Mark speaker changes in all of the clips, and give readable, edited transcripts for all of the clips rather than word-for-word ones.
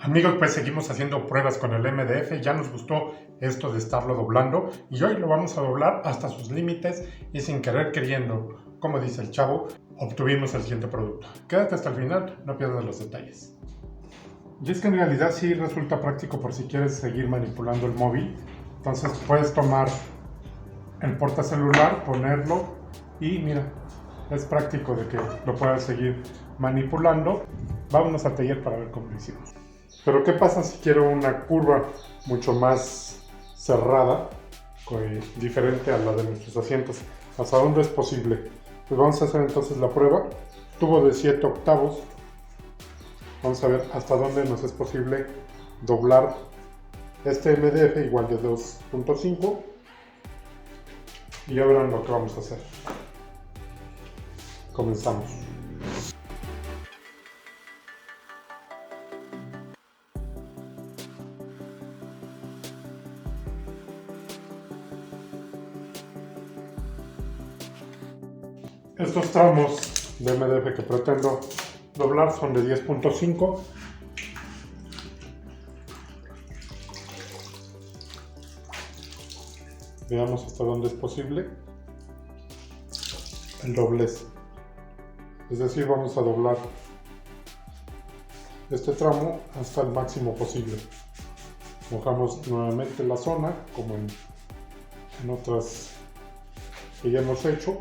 Speaker 1: Amigos, pues seguimos haciendo pruebas con el MDF. Ya nos gustó esto de estarlo doblando y hoy lo vamos a doblar hasta sus límites y sin querer queriendo, como dice el chavo, obtuvimos el siguiente producto. Quédate hasta el final, no pierdas los detalles. Y es que en realidad sí resulta práctico por si quieres seguir manipulando el móvil. Entonces puedes tomar el portacelular, ponerlo y mira, es práctico de que lo puedas seguir manipulando. Vámonos al taller para ver cómo lo hicimos. Pero ¿qué pasa si quiero una curva mucho más cerrada, diferente a la de nuestros asientos? ¿Hasta dónde es posible? Pues vamos a hacer entonces la prueba. Tubo de 7 octavos. Vamos a ver hasta dónde nos es posible doblar este MDF igual de 2.5 y ya verán lo que vamos a hacer. Comenzamos. Estos tramos de MDF que pretendo doblar son de 10.5. Veamos hasta dónde es posible el doblez. Es decir, vamos a doblar este tramo hasta el máximo posible. Mojamos nuevamente la zona, como en otras que ya hemos hecho.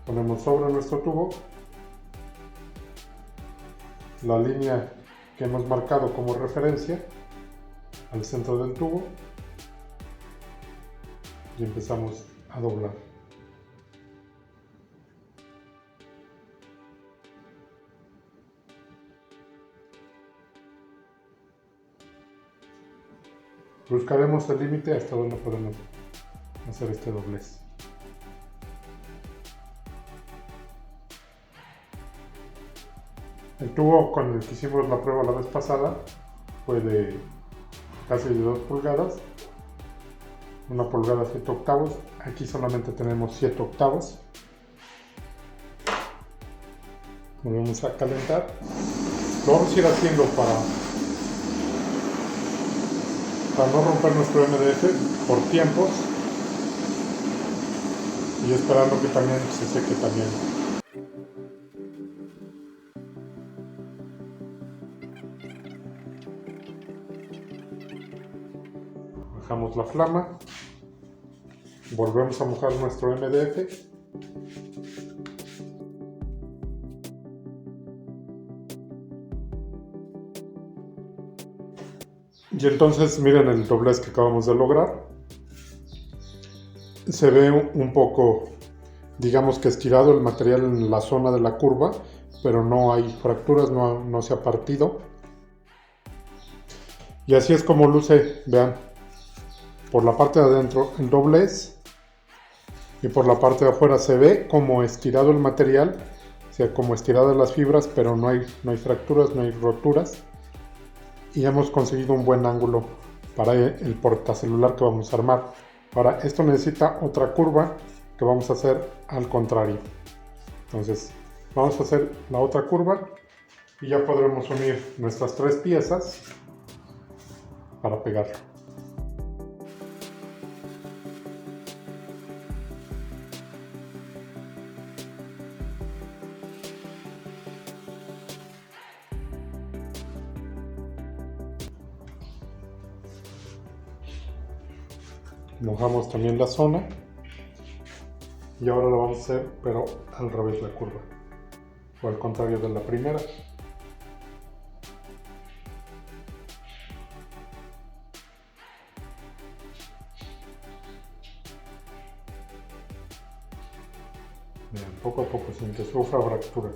Speaker 1: Ponemos sobre nuestro tubo la línea que hemos marcado como referencia al centro del tubo y empezamos a doblar. Buscaremos el límite hasta donde podemos hacer este doblez. El tubo con el que hicimos la prueba la vez pasada fue de casi de 2 pulgadas, 1 pulgada 7 octavos, aquí solamente tenemos 7 octavos. Volvemos a calentar, lo vamos a ir haciendo para no romper nuestro MDF por tiempos y esperando que también se seque también. Bajamos la flama, volvemos a mojar nuestro MDF y entonces miren el doblez que acabamos de lograr. Se ve un poco, digamos que estirado el material en la zona de la curva, pero no hay fracturas, no se ha partido. Y así es como luce, vean, por la parte de adentro el doblez y por la parte de afuera se ve como estirado el material, o sea, como estiradas las fibras, pero no hay fracturas, no hay roturas. Y hemos conseguido un buen ángulo para el portacelular que vamos a armar. Ahora, esto necesita otra curva que vamos a hacer al contrario. Entonces, vamos a hacer la otra curva y ya podremos unir nuestras 3 piezas para pegarlo. Mojamos también la zona y ahora lo vamos a hacer pero al revés la curva o al contrario de la primera. Vean, poco a poco sin que sufra fracturas.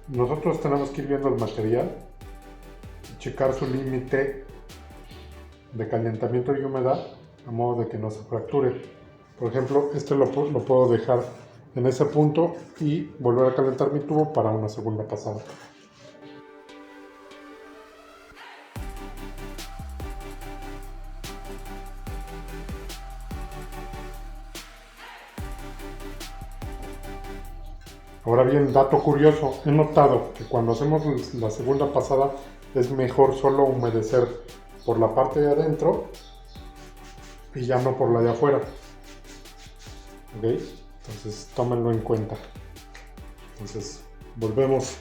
Speaker 1: Nosotros tenemos que ir viendo el material, checar su límite de calentamiento y humedad a modo de que no se fracture. Por ejemplo, este lo puedo dejar en ese punto y volver a calentar mi tubo para una segunda pasada. Ahora bien, dato curioso, he notado que cuando hacemos la segunda pasada es mejor solo humedecer por la parte de adentro y ya no por la de afuera. ¿Ok? Entonces tómenlo en cuenta. Entonces volvemos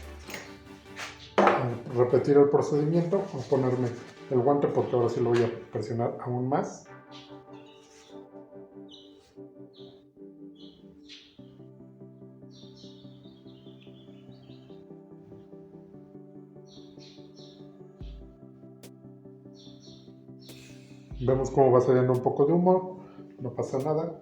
Speaker 1: a repetir el procedimiento. Voy a ponerme el guante porque ahora sí lo voy a presionar aún más. Vemos cómo va saliendo un poco de humo, no pasa nada.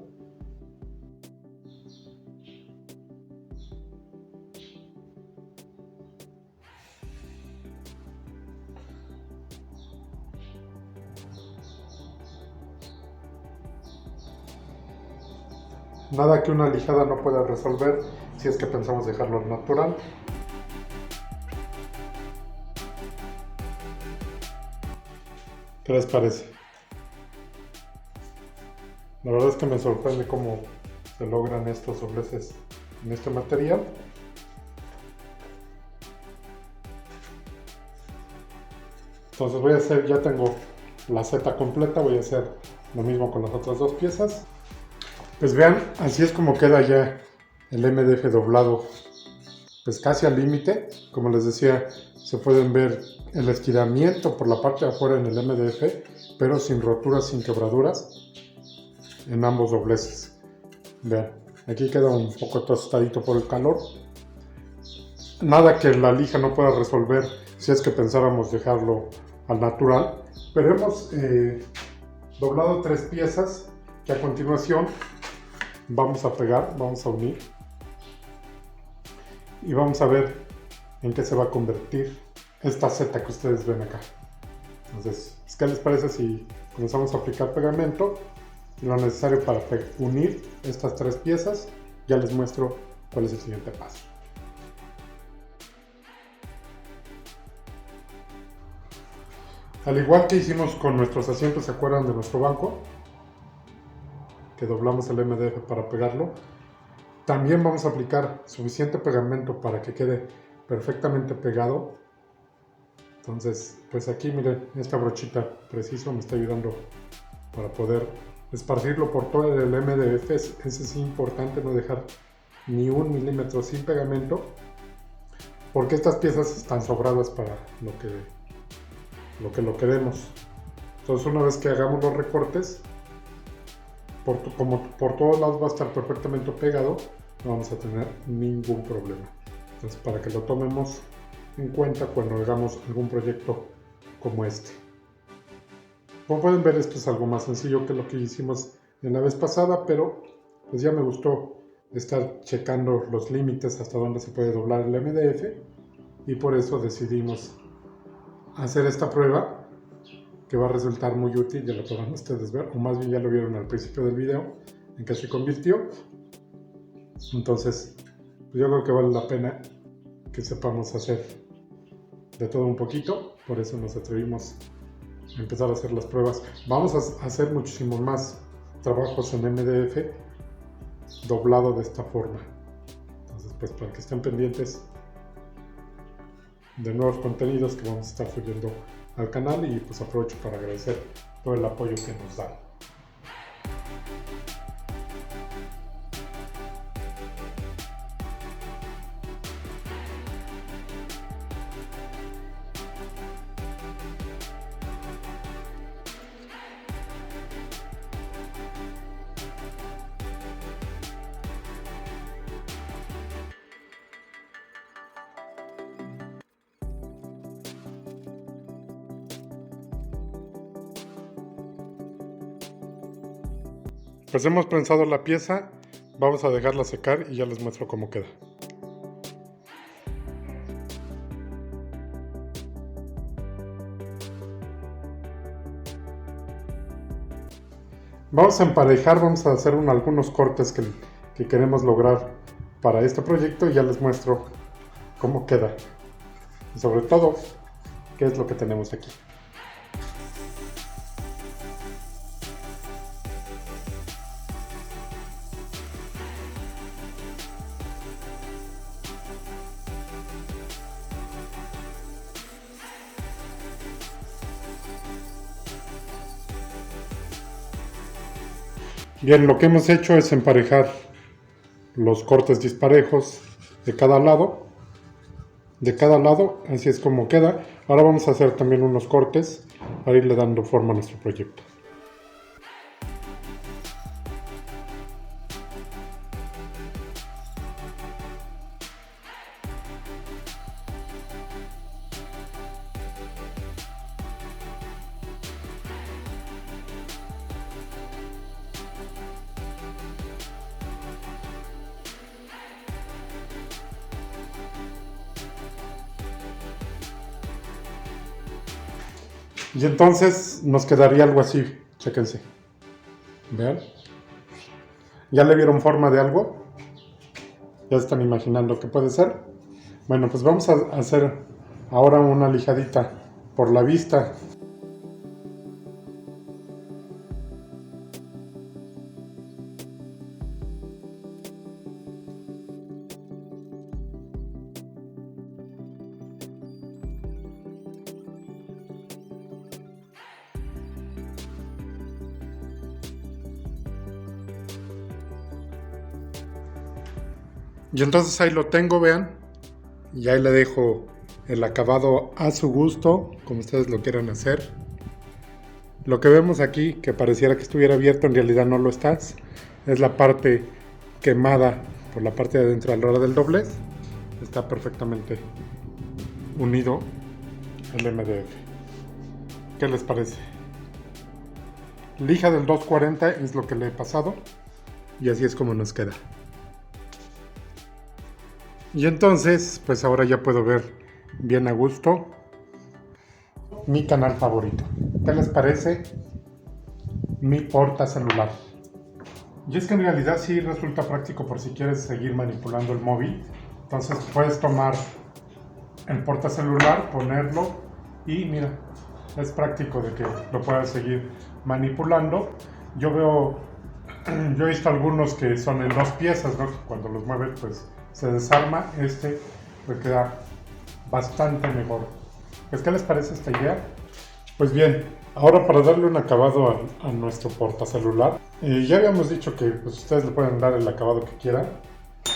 Speaker 1: Nada que una lijada no pueda resolver si es que pensamos dejarlo natural. ¿Qué les parece? La verdad es que me sorprende cómo se logran estos dobleces en este material. Entonces voy a hacer, ya tengo la seta completa, voy a hacer lo mismo con las otras dos piezas. Pues vean, así es como queda ya el MDF doblado, pues casi al límite. Como les decía, se pueden ver el estiramiento por la parte de afuera en el MDF, pero sin roturas, sin quebraduras en ambos dobleces. Vean, aquí queda un poco tostadito por el calor. Nada que la lija no pueda resolver si es que pensáramos dejarlo al natural, pero hemos doblado 3 piezas que a continuación vamos a pegar, vamos a unir y vamos a ver en qué se va a convertir esta seta que ustedes ven acá. Entonces, ¿qué les parece si comenzamos a aplicar pegamento? Y lo necesario para unir estas 3 piezas, ya les muestro cuál es el siguiente paso. Al igual que hicimos con nuestros asientos, ¿se acuerdan de nuestro banco? Que doblamos el MDF para pegarlo. También vamos a aplicar suficiente pegamento para que quede perfectamente pegado. Entonces, pues aquí miren, esta brochita preciso me está ayudando para poder esparcirlo por todo el MDF. Es importante no dejar ni 1 milímetro sin pegamento, porque estas piezas están sobradas para lo que lo queremos. Entonces, una vez que hagamos los recortes, como por todos lados va a estar perfectamente pegado, no vamos a tener ningún problema. Entonces, para que lo tomemos en cuenta cuando hagamos algún proyecto como este. Como pueden ver, esto es algo más sencillo que lo que hicimos en la vez pasada, pero pues ya me gustó estar checando los límites hasta dónde se puede doblar el MDF, y por eso decidimos hacer esta prueba que va a resultar muy útil. Ya lo podrán ustedes ver, o más bien ya lo vieron al principio del video en que se convirtió. Entonces, pues yo creo que vale la pena que sepamos hacer de todo un poquito, por eso nos atrevimos a empezar a hacer las pruebas. Vamos a hacer muchísimos más trabajos en MDF doblado de esta forma. Entonces, pues para que estén pendientes de nuevos contenidos que vamos a estar subiendo al canal, y pues aprovecho para agradecer todo el apoyo que nos dan. Pues hemos prensado la pieza, vamos a dejarla secar y ya les muestro cómo queda. Vamos a emparejar, vamos a hacer algunos cortes que queremos lograr para este proyecto, y ya les muestro cómo queda. Y sobre todo, qué es lo que tenemos aquí. Bien, lo que hemos hecho es emparejar los cortes disparejos de cada lado. Así es como queda. Ahora vamos a hacer también unos cortes para irle dando forma a nuestro proyecto. Y entonces nos quedaría algo así, chéquense. Vean. ¿Ya le vieron forma de algo? ¿Ya están imaginando qué puede ser? Bueno, pues vamos a hacer ahora una lijadita por la vista. Y entonces ahí lo tengo, vean. Y ahí le dejo el acabado a su gusto, como ustedes lo quieran hacer. Lo que vemos aquí, que pareciera que estuviera abierto, en realidad no lo está. Es la parte quemada por la parte de adentro a la hora del doblez. Está perfectamente unido el MDF. ¿Qué les parece? Lija del 240 es lo que le he pasado. Y así es como nos queda. Y entonces, pues ahora ya puedo ver bien a gusto mi canal favorito. ¿Qué les parece? Mi porta celular. Y es que en realidad sí resulta práctico por si quieres seguir manipulando el móvil. Entonces puedes tomar el porta celular, ponerlo y mira, es práctico de que lo puedas seguir manipulando. Yo he visto algunos que son en 2 piezas, ¿no? Cuando los mueves pues se desarma. Este le queda bastante mejor. Pues, ¿qué les parece esta idea? Pues bien, ahora para darle un acabado a nuestro portacelular, ya habíamos dicho que pues, ustedes le pueden dar el acabado que quieran,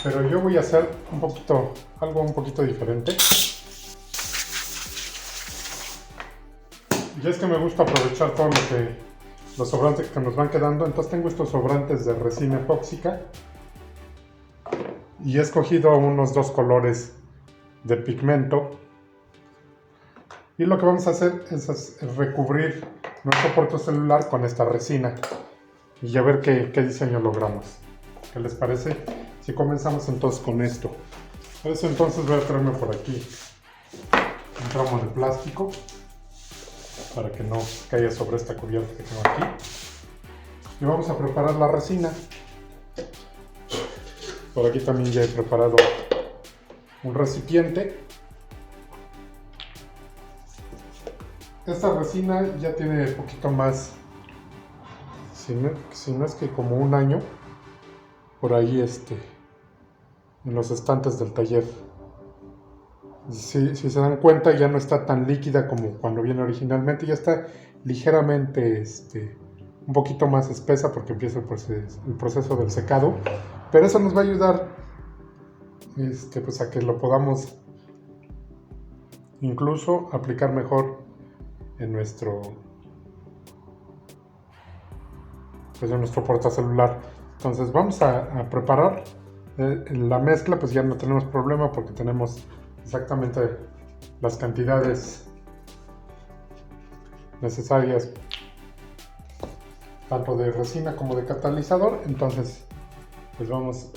Speaker 1: pero yo voy a hacer algo un poquito diferente. Y es que me gusta aprovechar todo los sobrantes que nos van quedando. Entonces tengo estos sobrantes de resina epóxica y he escogido unos 2 colores de pigmento. Y lo que vamos a hacer es recubrir nuestro portacelular con esta resina y a ver qué diseño logramos. ¿Qué les parece? Si comenzamos entonces con esto. Por eso entonces voy a traerme por aquí un tramo de plástico para que no caiga sobre esta cubierta que tengo aquí. Y vamos a preparar la resina. Por aquí también ya he preparado un recipiente. Esta resina ya tiene poquito más, si no es que como un año, por ahí en los estantes del taller. Si se dan cuenta, ya no está tan líquida como cuando viene originalmente, ya está ligeramente un poquito más espesa porque empieza el proceso del secado, pero eso nos va a ayudar pues a que lo podamos incluso aplicar mejor en nuestro portacelular. Entonces vamos a preparar la mezcla. Pues ya no tenemos problema porque tenemos exactamente las cantidades necesarias tanto de resina como de catalizador. Entonces pues vamos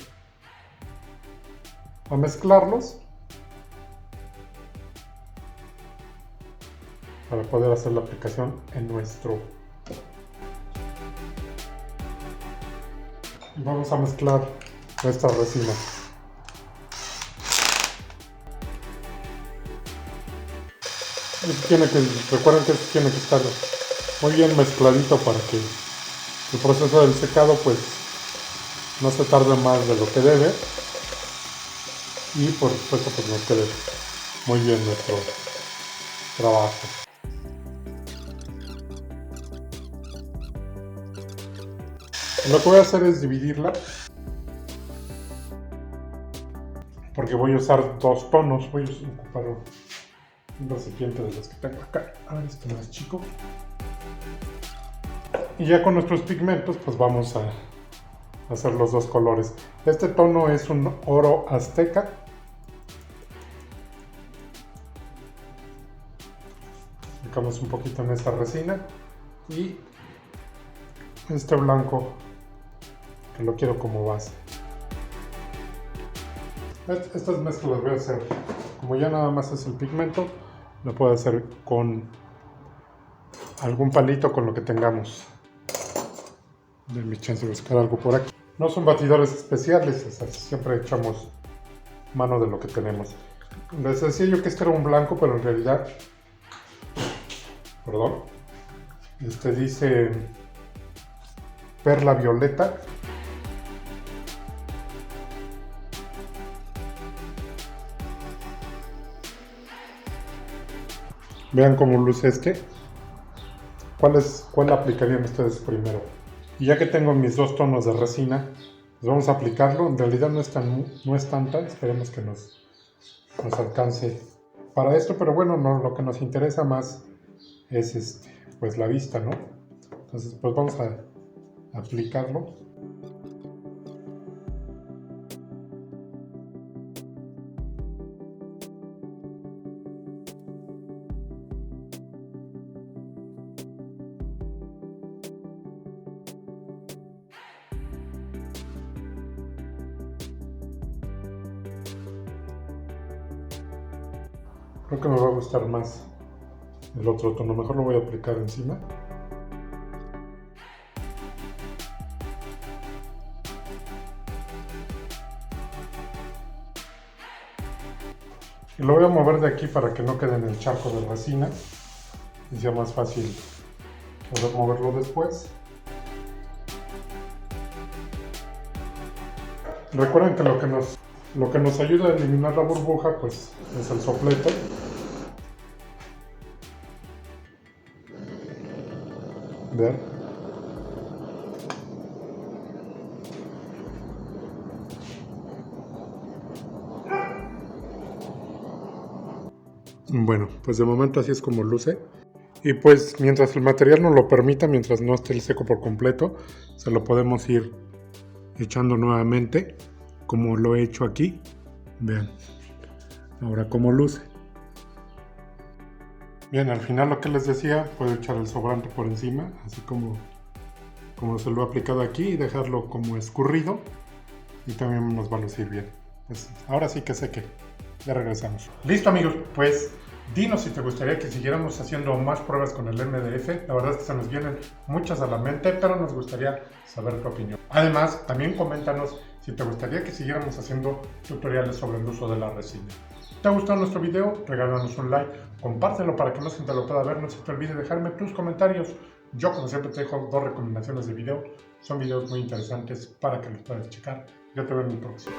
Speaker 1: a mezclarlos para poder hacer la aplicación en nuestro. Y vamos a mezclar nuestra resina. Recuerden que esto tiene que estar muy bien mezcladito para que el proceso del secado pues no se tarde más de lo que debe y por supuesto pues nos quede muy bien nuestro trabajo. Lo que voy a hacer es dividirla, porque voy a usar 2 tonos. Voy a ocupar un recipiente de los que tengo acá. A ver, este más chico. Y ya con nuestros pigmentos, pues vamos a hacer los 2 colores. Este tono es un oro azteca. Aplicamos un poquito en esta resina. Y este blanco, que lo quiero como base. Estas mezclas las voy a hacer, como ya nada más es el pigmento, lo puedo hacer con algún palito, con lo que tengamos. Denme chance de buscar algo por aquí. No son batidores especiales, o sea, siempre echamos mano de lo que tenemos. Les decía yo que este era un blanco, pero en realidad, perdón, dice perla violeta. Vean cómo luce este. ¿Cuál aplicarían ustedes primero? Y ya que tengo mis 2 tonos de resina, pues vamos a aplicarlo. En realidad no es tanta, esperemos que nos alcance para esto, pero bueno, no, lo que nos interesa más es pues la vista, ¿no? Entonces pues vamos a aplicarlo. Creo que me va a gustar más el otro tono, mejor lo voy a aplicar encima. Y lo voy a mover de aquí para que no quede en el charco de resina y sea más fácil poder moverlo después. Recuerden que lo que nos ayuda a eliminar la burbuja pues es el soplete. Vean. Bueno, pues de momento así es como luce. Y pues mientras el material nos lo permita, mientras no esté seco por completo, se lo podemos ir echando nuevamente, como lo he hecho aquí. Vean, ahora cómo luce. Bien, al final lo que les decía, puedo echar el sobrante por encima, así como se lo he aplicado aquí, y dejarlo como escurrido, y también nos va a lucir bien. Pues ahora sí que seque. Ya regresamos. Listo, amigos, pues dinos si te gustaría que siguiéramos haciendo más pruebas con el MDF. La verdad es que se nos vienen muchas a la mente, pero nos gustaría saber tu opinión. Además, también coméntanos si te gustaría que siguiéramos haciendo tutoriales sobre el uso de la resina. ¿Te ha gustado nuestro video? Regálanos un like, compártelo para que más gente lo pueda ver. No se te olvide dejarme tus comentarios. Yo, como siempre, te dejo 2 recomendaciones de video. Son videos muy interesantes para que los puedas checar. Yo te veo en el próximo.